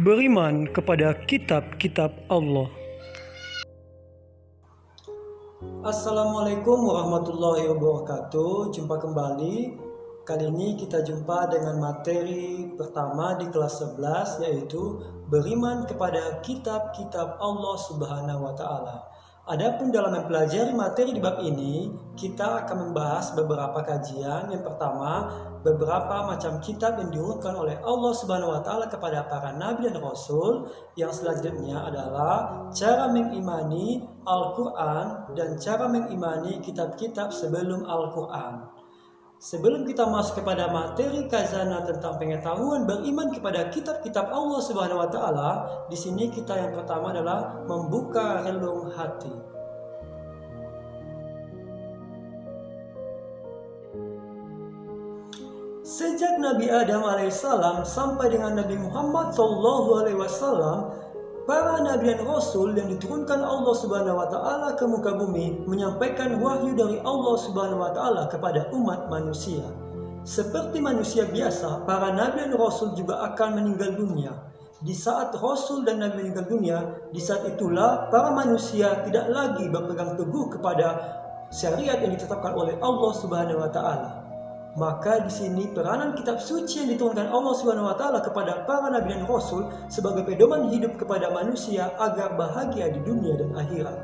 beriman kepada kitab-kitab Allah. Assalamualaikum warahmatullahi wabarakatuh. Jumpa kembali. Kali ini kita jumpa dengan materi pertama di kelas 11, yaitu beriman kepada kitab-kitab Allah Subhanahu wa Ta'ala. Adapun dalam mempelajari materi di bab ini, kita akan membahas beberapa kajian. Yang pertama, beberapa macam kitab yang diurunkan oleh Allah Subhanahu wa Ta'ala kepada para nabi dan rasul. Yang selanjutnya adalah cara mengimani Al-Quran dan cara mengimani kitab-kitab sebelum Al-Quran. Sebelum kita masuk kepada materi khazanah tentang pengetahuan beriman kepada kitab-kitab Allah Subhanahu wa Ta'ala, di sini kita yang pertama adalah membuka relung hati. Sejak Nabi Adam alaihissalam sampai dengan Nabi Muhammad SAW, para nabi dan rasul yang diturunkan Allah Subhanahu wa Ta'ala ke muka bumi menyampaikan wahyu dari Allah Subhanahu wa Ta'ala kepada umat manusia. Seperti manusia biasa, para nabi dan rasul juga akan meninggal dunia. Di saat rasul dan nabi meninggal dunia, di saat itulah para manusia tidak lagi berpegang teguh kepada syariat yang ditetapkan oleh Allah Subhanahu wa Ta'ala. Maka di sini peranan kitab suci yang diturunkan Allah Subhanahu wa Ta'ala kepada para nabi dan rasul sebagai pedoman hidup kepada manusia agar bahagia di dunia dan akhirat.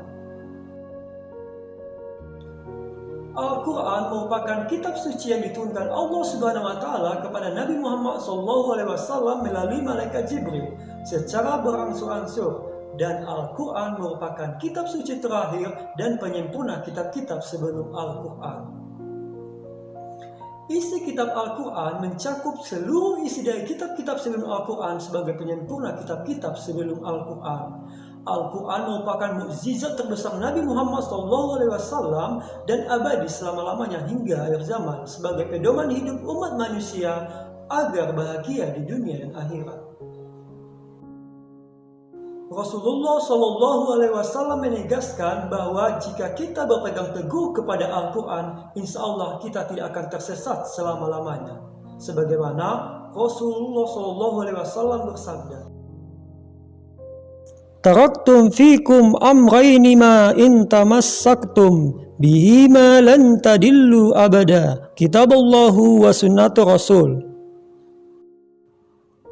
Al-Quran merupakan kitab suci yang diturunkan Allah Subhanahu wa Ta'ala kepada Nabi Muhammad SAW melalui malaikat Jibril secara berangsur-angsur, dan Al-Quran merupakan kitab suci terakhir dan penyempurna kitab-kitab sebelum Al-Quran. Isi kitab Al-Quran mencakup seluruh isi dari kitab-kitab sebelum Al-Quran sebagai penyempurna kitab-kitab sebelum Al-Quran. Al-Quran merupakan mukjizat terbesar Nabi Muhammad SAW dan abadi selama-lamanya hingga akhir zaman sebagai pedoman hidup umat manusia agar bahagia di dunia dan akhirat. Rasulullah SAW menegaskan bahwa jika kita berpegang teguh kepada Al-Quran, insya Allah kita tidak akan tersesat selama-lamanya. Sebagaimana Rasulullah SAW bersabda, Taraktum fikum amrayni ma in tamassaktum bihima lan tadillu abada, kitaballahu wa sunnatu rasul.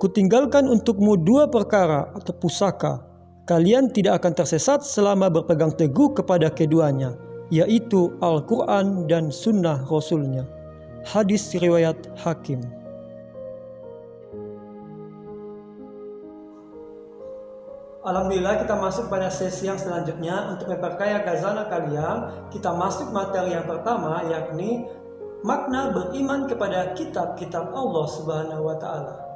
Kutinggalkan untukmu dua perkara atau pusaka. Kalian tidak akan tersesat selama berpegang teguh kepada keduanya, yaitu Al-Quran dan Sunnah Rasulnya. Hadis riwayat Hakim. Alhamdulillah, kita masuk pada sesi yang selanjutnya. Untuk memperkaya khazanah kalian, kita masuk materi yang pertama, yakni makna beriman kepada kitab-kitab Allah Subhanahu wa Ta'ala.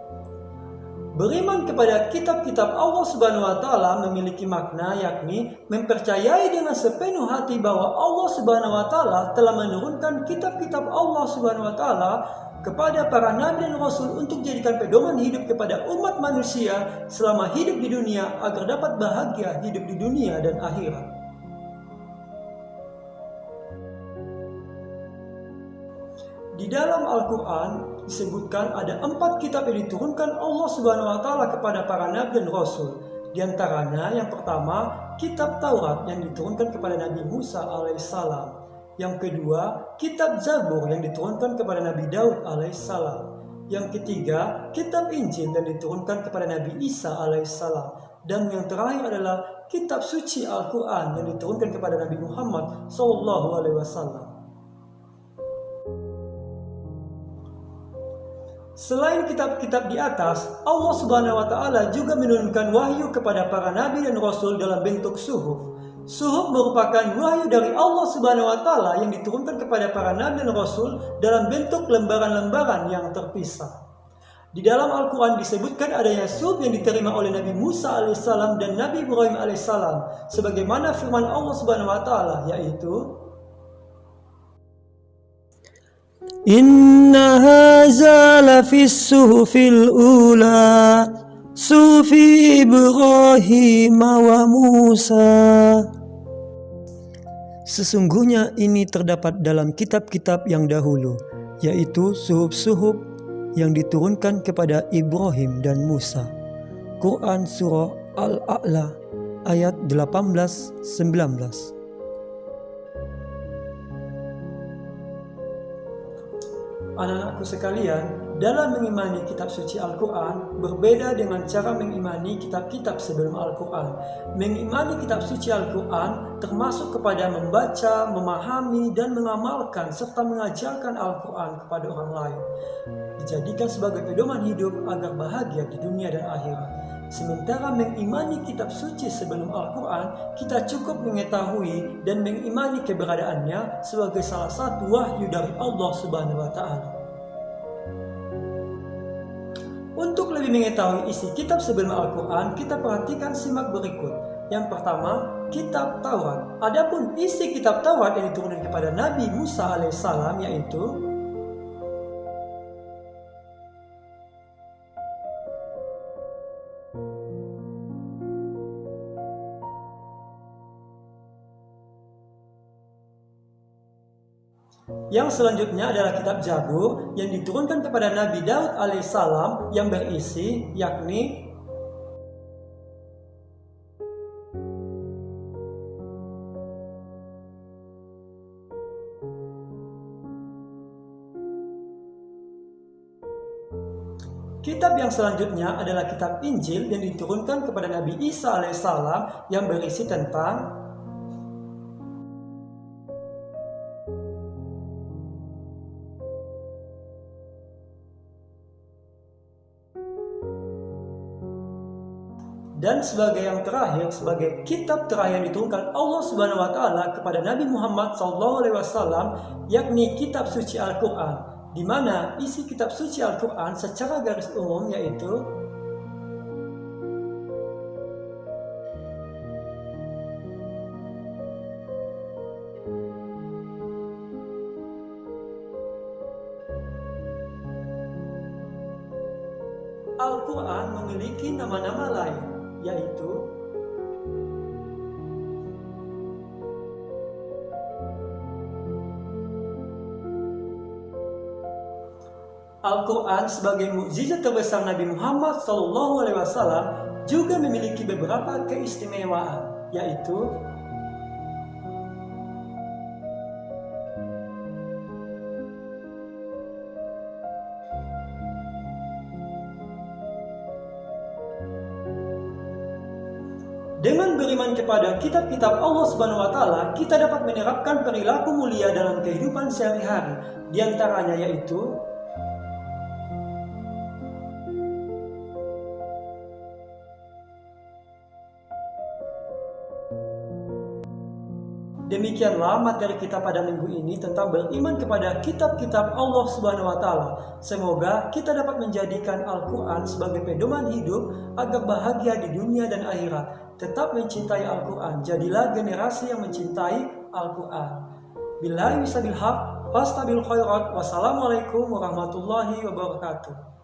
Beriman kepada kitab-kitab Allah Subhanahu wa Ta'ala memiliki makna, yakni mempercayai dengan sepenuh hati bahwa Allah Subhanahu wa Ta'ala telah menurunkan kitab-kitab Allah Subhanahu wa Ta'ala kepada para nabi dan rasul untuk jadikan pedoman hidup kepada umat manusia selama hidup di dunia agar dapat bahagia hidup di dunia dan akhirat. Di dalam Al-Quran disebutkan ada 4 kitab yang diturunkan Allah Subhanahu wa Ta'ala kepada para nabi dan rasul. Di antaranya yang pertama, kitab Taurat yang diturunkan kepada Nabi Musa alaihissalam. Yang kedua, kitab Zabur yang diturunkan kepada Nabi Daud alaihissalam. Yang ketiga, kitab Injil yang diturunkan kepada Nabi Isa alaihissalam. Dan yang terakhir adalah kitab suci Al-Quran yang diturunkan kepada Nabi Muhammad SAW. Selain kitab-kitab di atas, Allah Subhanahu wa Ta'ala juga menurunkan wahyu kepada para nabi dan rasul dalam bentuk suhuf. Suhuf merupakan wahyu dari Allah Subhanahu wa Ta'ala yang diturunkan kepada para nabi dan rasul dalam bentuk lembaran-lembaran yang terpisah. Di dalam Al-Quran disebutkan adanya suhuf yang diterima oleh Nabi Musa alaihissalam dan Nabi Ibrahim alaihissalam, sebagaimana firman Allah Subhanahu wa Ta'ala, yaitu Inna haza lafis suhufil ula, sufi Ibrahim wa Musa. Sesungguhnya ini terdapat dalam kitab-kitab yang dahulu, yaitu suhuf-suhuf yang diturunkan kepada Ibrahim dan Musa. Al-Quran Surah Al-A'la ayat 18-19. Anak-anakku sekalian, dalam mengimani kitab suci Al-Quran berbeda dengan cara mengimani kitab-kitab sebelum Al-Quran. Mengimani kitab suci Al-Quran termasuk kepada membaca, memahami, dan mengamalkan serta mengajarkan Al-Quran kepada orang lain. Dijadikan sebagai pedoman hidup agar bahagia di dunia dan akhirat. Sementara mengimani kitab suci sebelum Al-Quran, kita cukup mengetahui dan mengimani keberadaannya sebagai salah satu wahyu dari Allah Subhanahu wa Ta'ala. Untuk lebih mengetahui isi kitab sebelum Al-Quran, kita perhatikan simak berikut. Yang pertama, kitab Taurat. Adapun isi kitab Taurat yang diturunkan kepada Nabi Musa alaihissalam yaitu yang selanjutnya adalah kitab Zabur yang diturunkan kepada Nabi Daud alaihissalam yang berisi yakni kitab yang selanjutnya adalah kitab Injil yang diturunkan kepada Nabi Isa alaihissalam yang berisi tentang dan sebagai yang terakhir, sebagai kitab terakhir yang diturunkan Allah Subhanahu wa Ta'ala kepada Nabi Muhammad SAW, yakni kitab suci Al-Quran, di mana isi kitab suci Al-Quran secara garis umum yaitu Al-Quran memiliki nama-nama lain, yaitu Al-Quran sebagai mukjizat terbesar Nabi Muhammad SAW juga memiliki beberapa keistimewaan, yaitu dengan beriman kepada kitab-kitab Allah Subhanahu wa Ta'ala, kita dapat menerapkan perilaku mulia dalam kehidupan sehari-hari. Di antaranya yaitu demikianlah materi kita pada minggu ini tentang beriman kepada kitab-kitab Allah Subhanahu wa Ta'ala. Semoga kita dapat menjadikan Al-Quran sebagai pedoman hidup agar bahagia di dunia dan akhirat. Tetap mencintai Al-Quran. Jadilah generasi yang mencintai Al-Quran. Billahi wasabil haq, fastabil khairat. Wassalamualaikum warahmatullahi wabarakatuh.